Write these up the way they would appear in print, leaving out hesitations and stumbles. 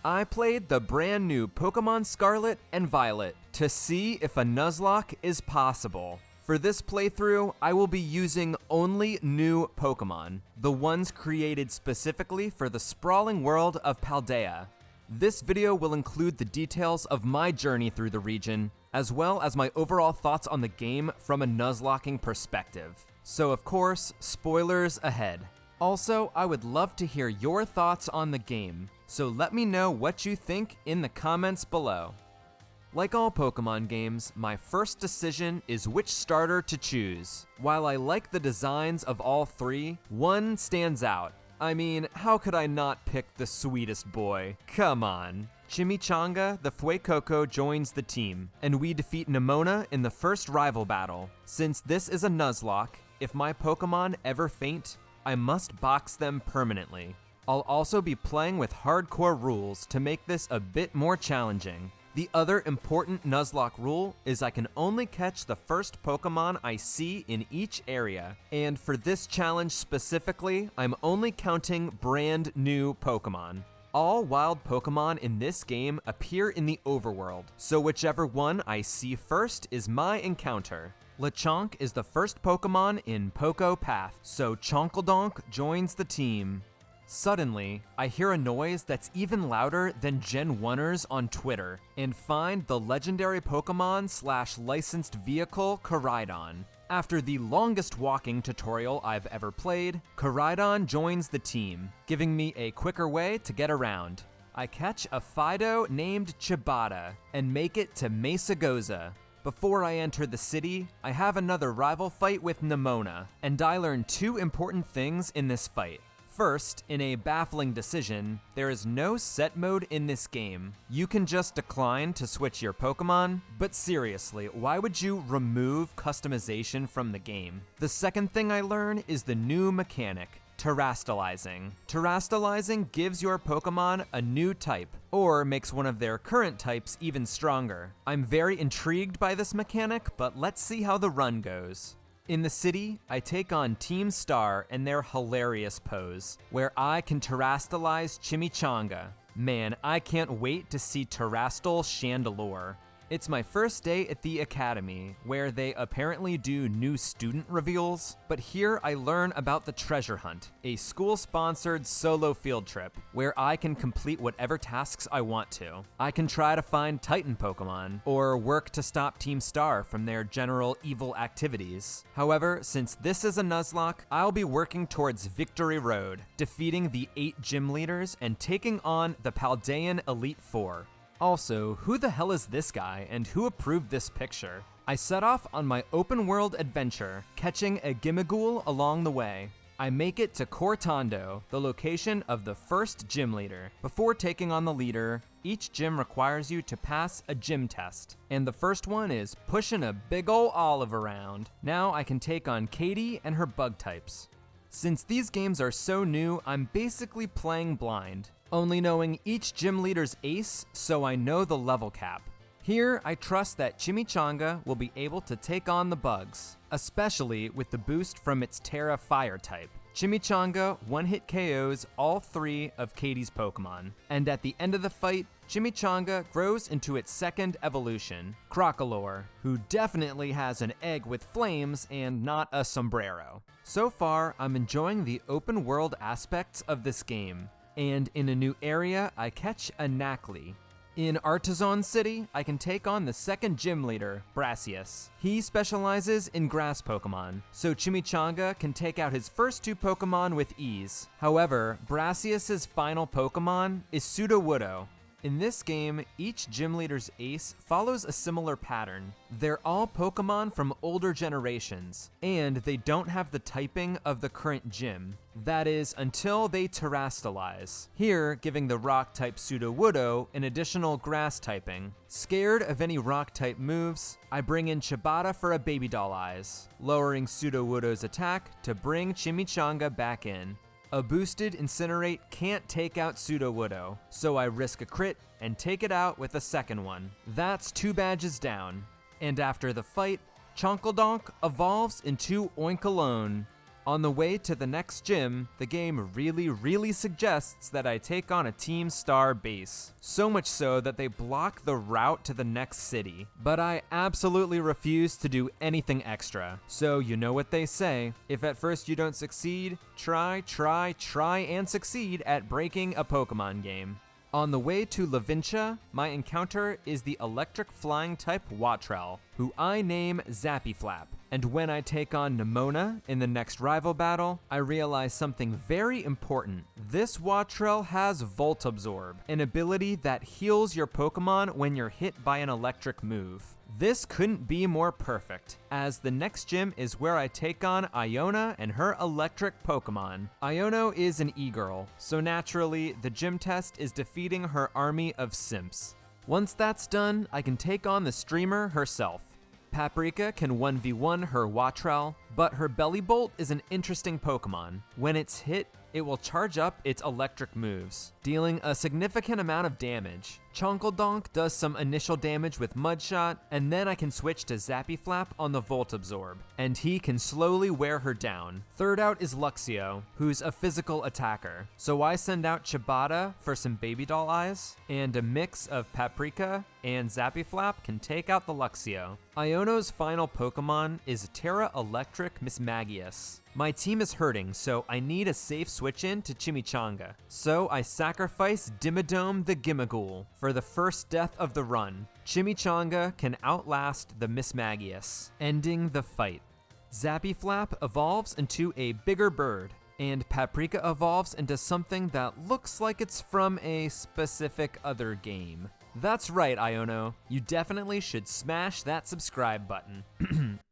I played the brand new Pokemon Scarlet and Violet to see if a Nuzlocke is possible. For this playthrough, I will be using only new Pokemon, the ones created specifically for the sprawling world of Paldea. This video will include the details of my journey through the region, as well as my overall thoughts on the game from a Nuzlocking perspective. So of course, spoilers ahead. Also, I would love to hear your thoughts on the game, so let me know what you think in the comments below. Like all Pokemon games, my first decision is which starter to choose. While I like the designs of all three, one stands out. I mean, how could I not pick the sweetest boy? Come on. Chimichanga, the Fuecoco, joins the team, and we defeat Nemona in the first rival battle. Since this is a Nuzlocke, if my Pokemon ever faint, I must box them permanently. I'll also be playing with Hardcore Rules to make this a bit more challenging. The other important Nuzlocke rule is I can only catch the first Pokemon I see in each area, and for this challenge specifically, I'm only counting brand new Pokemon. All wild Pokemon in this game appear in the overworld, so whichever one I see first is my encounter. Lechonk is the first Pokemon in Poco Path, so Chonkeldonk joins the team. Suddenly, I hear a noise that's even louder than Gen 1ers on Twitter, and find the legendary Pokemon / licensed vehicle Koraidon. After the longest walking tutorial I've ever played, Koraidon joins the team, giving me a quicker way to get around. I catch a Fido named Chibata, and make it to Mesagoza. Before I enter the city, I have another rival fight with Nemona, and I learn two important things in this fight. First, in a baffling decision, there is no set mode in this game. You can just decline to switch your Pokemon, but seriously, why would you remove customization from the game? The second thing I learn is the new mechanic, Terastallizing. Terastallizing gives your Pokemon a new type, or makes one of their current types even stronger. I'm very intrigued by this mechanic, but let's see how the run goes. In the city, I take on Team Star and their hilarious pose, where I can Terastallize Chimichanga. Man, I can't wait to see Terastal Chandelure. It's my first day at the academy, where they apparently do new student reveals, but here I learn about the Treasure Hunt, a school-sponsored solo field trip, where I can complete whatever tasks I want to. I can try to find Titan Pokemon, or work to stop Team Star from their general evil activities. However, since this is a Nuzlocke, I'll be working towards Victory Road, defeating the 8 gym leaders and taking on the Paldean Elite Four. Also, who the hell is this guy, and who approved this picture? I set off on my open world adventure, catching a Gimmighoul along the way. I make it to Cortondo, the location of the first gym leader. Before taking on the leader, each gym requires you to pass a gym test, and the first one is pushing a big ol' olive around. Now I can take on Katie and her bug types. Since these games are so new, I'm basically playing blind, only knowing each gym leader's ace, so I know the level cap. Here, I trust that Chimichanga will be able to take on the bugs, especially with the boost from its Terra Fire type. Chimichanga one-hit KOs all 3 of Katie's Pokemon, and at the end of the fight, Chimichanga grows into its second evolution, Crocolore, who definitely has an egg with flames and not a sombrero. So far, I'm enjoying the open world aspects of this game, and in a new area, I catch a Knackley. In Artisan City, I can take on the second gym leader, Brassius. He specializes in grass Pokemon, so Chimichanga can take out his first 2 Pokemon with ease. However, Brassius's final Pokemon is Sudowoodo. In this game, each gym leader's ace follows a similar pattern. They're all Pokemon from older generations, and they don't have the typing of the current gym. That is, until they Terastallize, here giving the rock-type Sudowoodo an additional grass typing. Scared of any rock-type moves, I bring in Chibata for a Baby Doll Eyes, lowering Sudowoodo's attack to bring Chimichanga back in. A boosted Incinerate can't take out Sudowoodo, so I risk a crit and take it out with a second one. That's 2 badges down. And after the fight, Chonkeldonk evolves into Oinkologne. On the way to the next gym, the game really suggests that I take on a Team Star base. So much so that they block the route to the next city. But I absolutely refuse to do anything extra. So you know what they say, if at first you don't succeed, try and succeed at breaking a Pokemon game. On the way to Lavintia, my encounter is the electric flying type Wattrel, who I name Zappyflap. And when I take on Nemona in the next rival battle, I realize something very important. This Wattrel has Volt Absorb, an ability that heals your Pokemon when you're hit by an electric move. This couldn't be more perfect, as the next gym is where I take on Iona and her electric Pokemon. Iono is an e-girl, so naturally, the gym test is defeating her army of simps. Once that's done, I can take on the streamer herself. Paprika can 1v1 her Wattrel, but her Bellibolt is an interesting Pokemon. When it's hit, it will charge up its electric moves, dealing a significant amount of damage. Chonkledonk does some initial damage with Mudshot, and then I can switch to Zappyflap on the Volt Absorb, and he can slowly wear her down. Third out is Luxio, who's a physical attacker, so I send out Chibata for some baby doll eyes, and a mix of Paprika and Zappyflap can take out the Luxio. Iono's final Pokemon is Terra Electric Mismagius. My team is hurting, so I need a safe switch in to Chimichanga. So I sacrifice Dimmadome the Gimmighoul for the first death of the run. Chimichanga can outlast the Mismagius, ending the fight. Zappyflap evolves into a bigger bird, and Paprika evolves into something that looks like it's from a specific other game. That's right, Iono. You definitely should smash that subscribe button.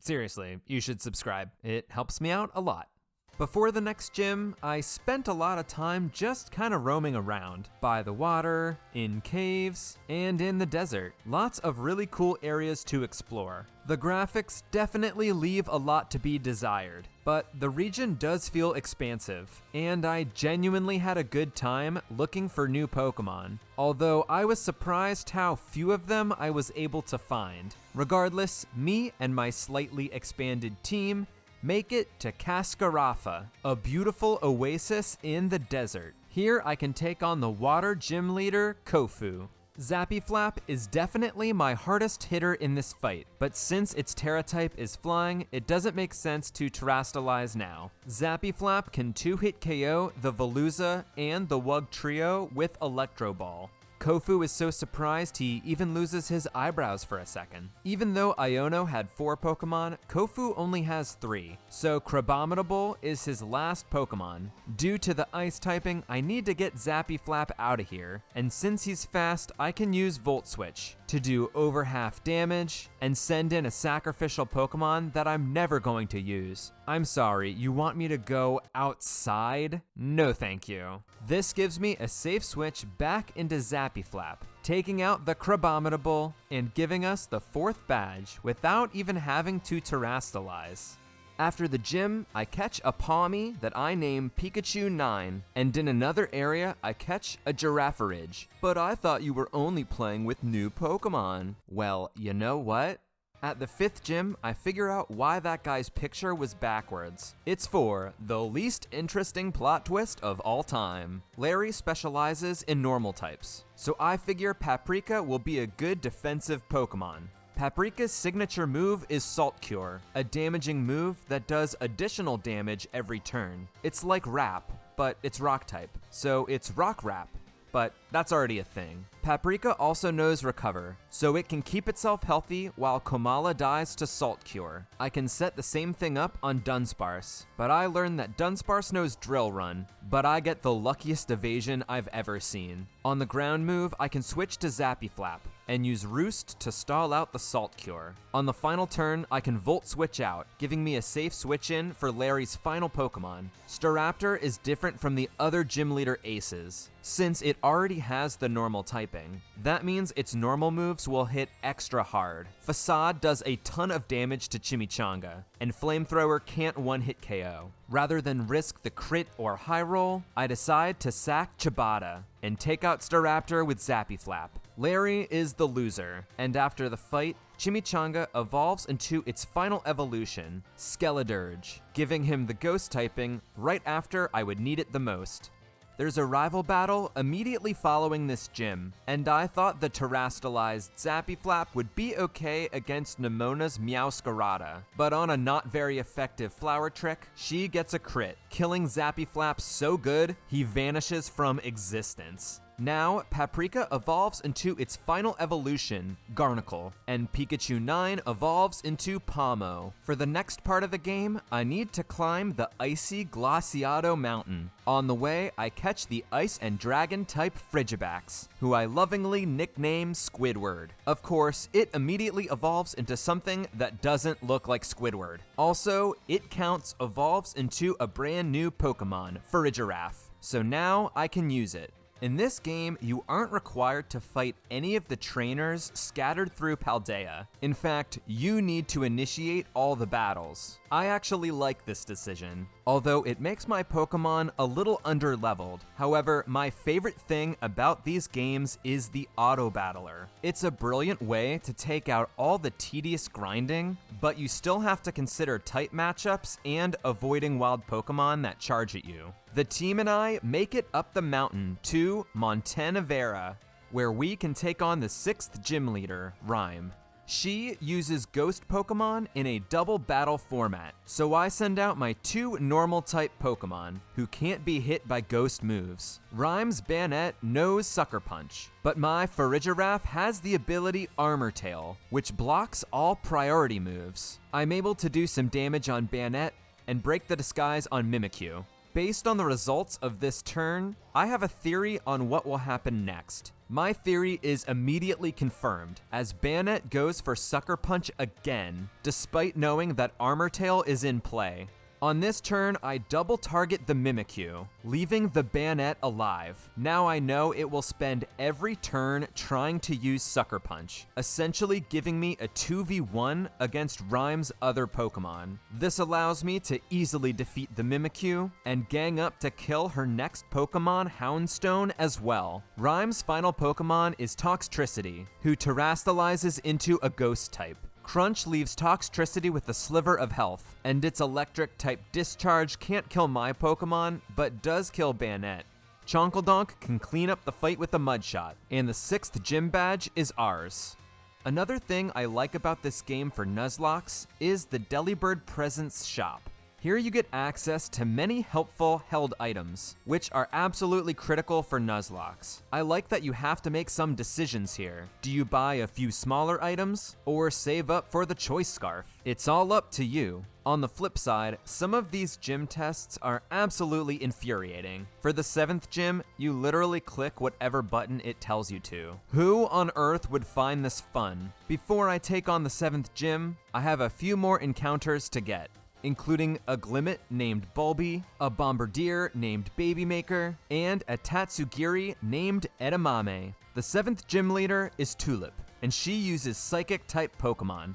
Seriously, you should subscribe. It helps me out a lot. Before the next gym, I spent a lot of time just kind of roaming around, by the water, in caves, and in the desert. Lots of really cool areas to explore. The graphics definitely leave a lot to be desired, but the region does feel expansive, and I genuinely had a good time looking for new Pokemon, although I was surprised how few of them I was able to find. Regardless, me and my slightly expanded team make it to Cascarafa, a beautiful oasis in the desert. Here I can take on the water gym leader, Kofu. Zappyflap is definitely my hardest hitter in this fight, but since its Terra type is flying, it doesn't make sense to Terrastalize now. Zappyflap can 2-hit KO the Veluza and the Wug Trio with Electro Ball. Kofu is so surprised he even loses his eyebrows for a second. Even though Iono had 4 Pokemon, Kofu only has 3, so Crabominable is his last Pokemon. Due to the ice typing, I need to get Zappyflap out of here, and since he's fast, I can use Volt Switch to do over half damage and send in a sacrificial Pokemon that I'm never going to use. I'm sorry, you want me to go outside? No thank you. This gives me a safe switch back into Zappyflap, taking out the Crabominable and giving us the 4th badge without even having to Terrastalize. After the gym, I catch a Pawmi that I name Pikachu 9, and in another area, I catch a Girafaridge. But I thought you were only playing with new Pokemon. Well, you know what? At the 5th gym, I figure out why that guy's picture was backwards. It's for the least interesting plot twist of all time. Larry specializes in normal types, so I figure Paprika will be a good defensive Pokemon. Paprika's signature move is Salt Cure, a damaging move that does additional damage every turn. It's like Wrap, but it's rock type, so it's Rock Wrap, but that's already a thing. Paprika also knows Recover, so it can keep itself healthy while Komala dies to Salt Cure. I can set the same thing up on Dunsparce, but I learned that Dunsparce knows Drill Run, but I get the luckiest evasion I've ever seen. On the ground move, I can switch to Zappyflap and use Roost to stall out the Salt Cure. On the final turn, I can Volt Switch out, giving me a safe switch in for Larry's final Pokemon. Staraptor is different from the other gym leader aces, since it already has the normal typing. That means its normal moves will hit extra hard. Facade does a ton of damage to Chimichanga, and Flamethrower can't one-hit KO. Rather than risk the crit or high roll, I decide to sack Chibata and take out Staraptor with Zappyflap. Larry is the loser, and after the fight, Chimichanga evolves into its final evolution, Skeledirge, giving him the ghost typing right after I would need it the most. There's a rival battle immediately following this gym, and I thought the terastallized Zappyflap would be okay against Nemona's Meowscarada, but on a not very effective flower trick, she gets a crit, killing Zappyflap so good, he vanishes from existence. Now, Paprika evolves into its final evolution, Garnacle, and Pikachu 9 evolves into Pomo. For the next part of the game, I need to climb the icy Glaciado Mountain. On the way, I catch the Ice and Dragon type Frigibax, who I lovingly nickname Squidward. Of course, it immediately evolves into something that doesn't look like Squidward. Also, it counts evolves into a brand new Pokemon, Farigiraf. So now I can use it. In this game, you aren't required to fight any of the trainers scattered through Paldea. In fact, you need to initiate all the battles. I actually like this decision, although it makes my Pokemon a little underleveled. However, my favorite thing about these games is the Auto Battler. It's a brilliant way to take out all the tedious grinding, but you still have to consider type matchups and avoiding wild Pokemon that charge at you. The team and I make it up the mountain to Montenevera, where we can take on the 6th gym leader, Rhyme. She uses ghost Pokemon in a double battle format, so I send out my 2 normal type Pokemon who can't be hit by ghost moves. Rhyme's Banette knows Sucker Punch, but my Farigiraf has the ability Armor Tail, which blocks all priority moves. I'm able to do some damage on Banette and break the disguise on Mimikyu. Based on the results of this turn, I have a theory on what will happen next. My theory is immediately confirmed, as Banette goes for Sucker Punch again, despite knowing that Armor Tail is in play. On this turn, I double target the Mimikyu, leaving the Banette alive. Now I know it will spend every turn trying to use Sucker Punch, essentially giving me a 2v1 against Rhyme's other Pokemon. This allows me to easily defeat the Mimikyu and gang up to kill her next Pokemon, Houndstone, as well. Rhyme's final Pokemon is Toxtricity, who terastallizes into a Ghost type. Crunch leaves Toxtricity with a sliver of health, and its electric-type Discharge can't kill my Pokemon, but does kill Banette. Chonkledonk can clean up the fight with a Mudshot, and the 6th gym badge is ours. Another thing I like about this game for Nuzlockes is the Delibird Presents Shop. Here you get access to many helpful held items, which are absolutely critical for Nuzlockes. I like that you have to make some decisions here. Do you buy a few smaller items, or save up for the Choice Scarf? It's all up to you. On the flip side, some of these gym tests are absolutely infuriating. For the 7th gym, you literally click whatever button it tells you to. Who on earth would find this fun? Before I take on the 7th gym, I have a few more encounters to get, including a Glimmet named Bulby, a Bombardier named Babymaker, and a Tatsugiri named Edamame. The 7th gym leader is Tulip, and she uses Psychic-type Pokemon.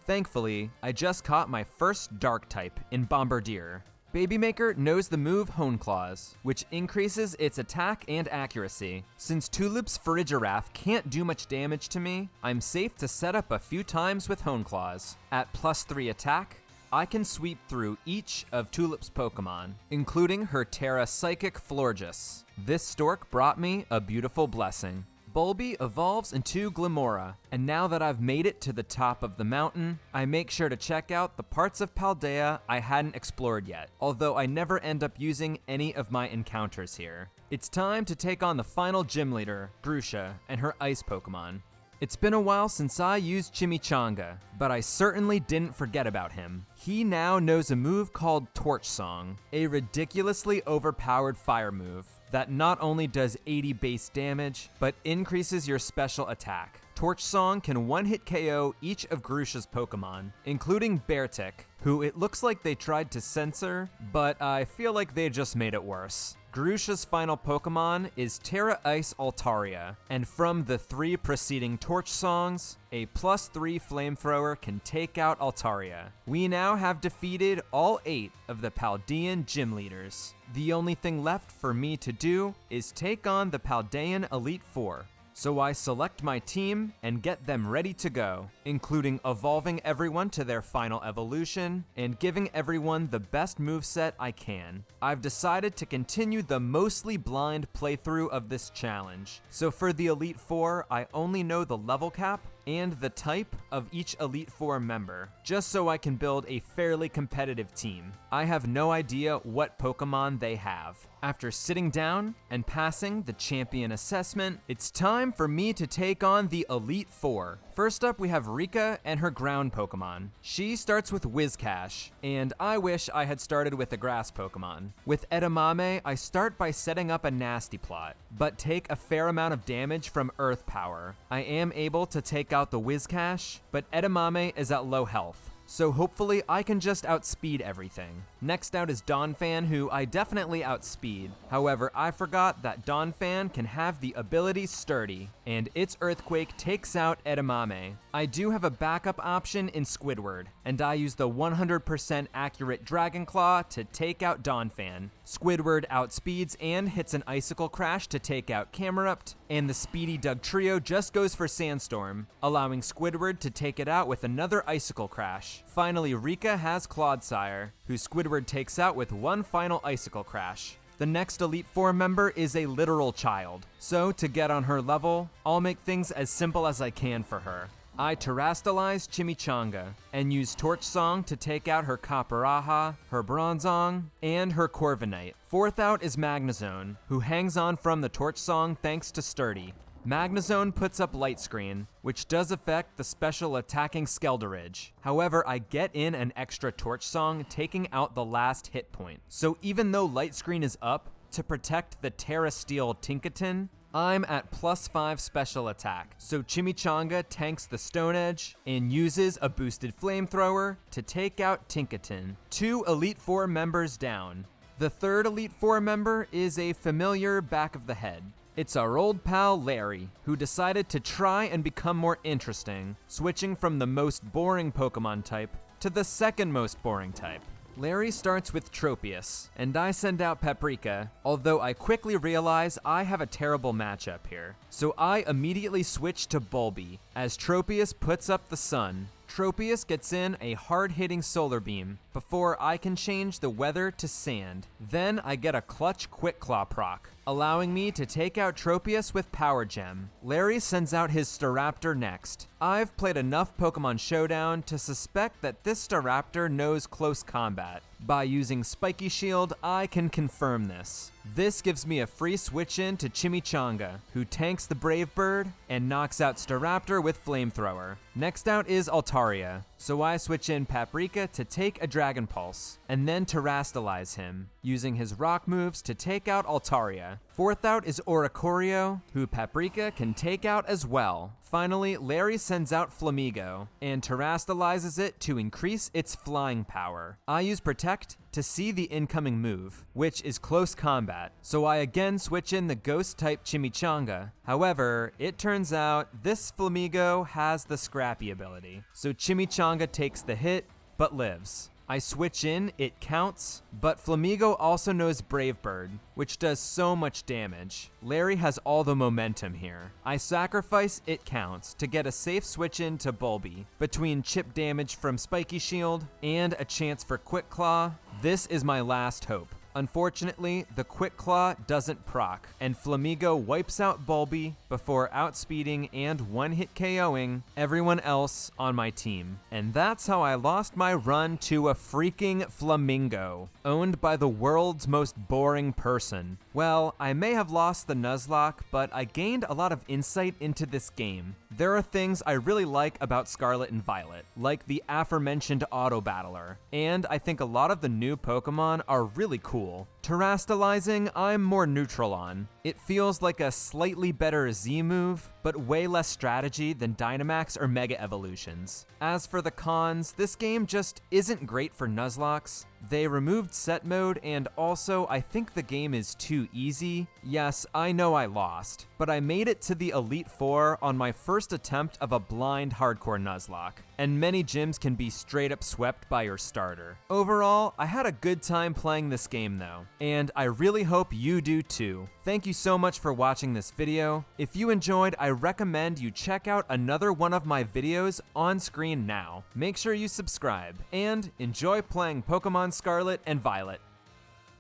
Thankfully, I just caught my first Dark type in Bombardier. Babymaker knows the move Honeclaws, which increases its attack and accuracy. Since Tulip's Farigiraf can't do much damage to me, I'm safe to set up a few times with Honeclaws. At +3 attack, I can sweep through each of Tulip's Pokemon, including her Terra Psychic Florges. This stork brought me a beautiful blessing. Bulby evolves into Glimmora, and now that I've made it to the top of the mountain, I make sure to check out the parts of Paldea I hadn't explored yet, although I never end up using any of my encounters here. It's time to take on the final gym leader, Grusha, and her ice Pokemon. It's been a while since I used Chimichanga, but I certainly didn't forget about him. He now knows a move called Torch Song, a ridiculously overpowered fire move that not only does 80 base damage, but increases your special attack. Torch Song can one-hit KO each of Grusha's Pokemon, including Beartic, who it looks like they tried to censor, but I feel like they just made it worse. Grusha's final Pokemon is Terra Ice Altaria, and from the 3 preceding Torch Songs, a +3 Flamethrower can take out Altaria. We now have defeated all 8 of the Paldean gym leaders. The only thing left for me to do is take on the Paldean Elite Four. So I select my team and get them ready to go, including evolving everyone to their final evolution and giving everyone the best moveset I can. I've decided to continue the mostly blind playthrough of this challenge. So for the Elite Four, I only know the level cap and the type of each Elite Four member, just so I can build a fairly competitive team. I have no idea what Pokemon they have. After sitting down and passing the champion assessment, it's time for me to take on the Elite Four. First up, we have Rika and her ground Pokemon. She starts with Whiscash, and I wish I had started with a grass Pokemon. With Edamame, I start by setting up a nasty plot, but take a fair amount of damage from Earth Power. I am able to take out the Whiscash, but Edamame is at low health, so hopefully I can just outspeed everything. Next out is Donphan, who I definitely outspeed. However, I forgot that Donphan can have the ability Sturdy, and its Earthquake takes out Edamame. I do have a backup option in Squidward, and I use the 100% accurate Dragon Claw to take out Donphan. Squidward outspeeds and hits an Icicle Crash to take out Camerupt, and the Speedy Doug trio just goes for Sandstorm, allowing Squidward to take it out with another Icicle Crash. Finally, Rika has Clodsire, who Squidward takes out with one final Icicle Crash. The next Elite Four member is a literal child, so to get on her level, I'll make things as simple as I can for her. I terrastalize Chimichanga and use Torch Song to take out her Copperajah, her Bronzong, and her Corviknight. Fourth out is Magnezone, who hangs on from the Torch Song thanks to Sturdy. Magnezone puts up Light Screen, which does affect the special attacking Skelderidge. However, I get in an extra Torch Song, taking out the last hit point. So even though Light Screen is up to protect the Terra Steel Tinkaton, I'm at +5 special attack, so Chimichanga tanks the Stone Edge and uses a boosted Flamethrower to take out Tinkaton. 2 Elite Four members down. The third Elite Four member is a familiar back of the head. It's our old pal Larry, who decided to try and become more interesting, switching from the most boring Pokemon type to the second most boring type. Larry starts with Tropius, and I send out Paprika, although I quickly realize I have a terrible matchup here. So I immediately switch to Bulby, as Tropius puts up the sun. Tropius gets in a hard-hitting Solar Beam before I can change the weather to sand. Then I get a clutch Quick Claw proc, allowing me to take out Tropius with Power Gem. Larry sends out his Staraptor next. I've played enough Pokemon Showdown to suspect that this Staraptor knows close combat. By using Spiky Shield, I can confirm this. This gives me a free switch in to Chimichanga, who tanks the Brave Bird and knocks out Staraptor with Flamethrower. Next out is Altaria, so I switch in Paprika to take a Dragon Pulse, and then Terrastalize him, using his rock moves to take out Altaria. Fourth out is Oricorio, who Paprika can take out as well. Finally, Larry sends out Flamigo, and Terrastalizes it to increase its flying power. I use Protect to see the incoming move, which is close combat, so I again switch in the Ghost-type Chimichanga. However, it turns out this Flamigo has the Scrappy ability, so Chimichanga takes the hit, but lives. I switch in, it counts, but Flamigo also knows Brave Bird, which does so much damage. Larry has all the momentum here. I sacrifice it counts to get a safe switch in to Bulby. Between chip damage from Spiky Shield and a chance for Quick Claw, this is my last hope. Unfortunately, the Quick Claw doesn't proc, and Flamigo wipes out Bulby before outspeeding and one-hit KOing everyone else on my team. And that's how I lost my run to a freaking Flamingo, owned by the world's most boring person. Well, I may have lost the Nuzlocke, but I gained a lot of insight into this game. There are things I really like about Scarlet and Violet, like the aforementioned Auto Battler, and I think a lot of the new Pokemon are really cool. Terrastalizing, I'm more neutral on. It feels like a slightly better Z move, but way less strategy than Dynamax or Mega Evolutions. As for the cons, this game just isn't great for Nuzlockes. They removed set mode, and also I think the game is too easy. Yes, I know I lost, but I made it to the Elite Four on my first attempt of a blind Hardcore Nuzlocke. and many gyms can be straight up swept by your starter. Overall, I had a good time playing this game though, and I really hope you do too. Thank you so much for watching this video. If you enjoyed, I recommend you check out another one of my videos on screen now. Make sure you subscribe, and enjoy playing Pokemon Scarlet and Violet.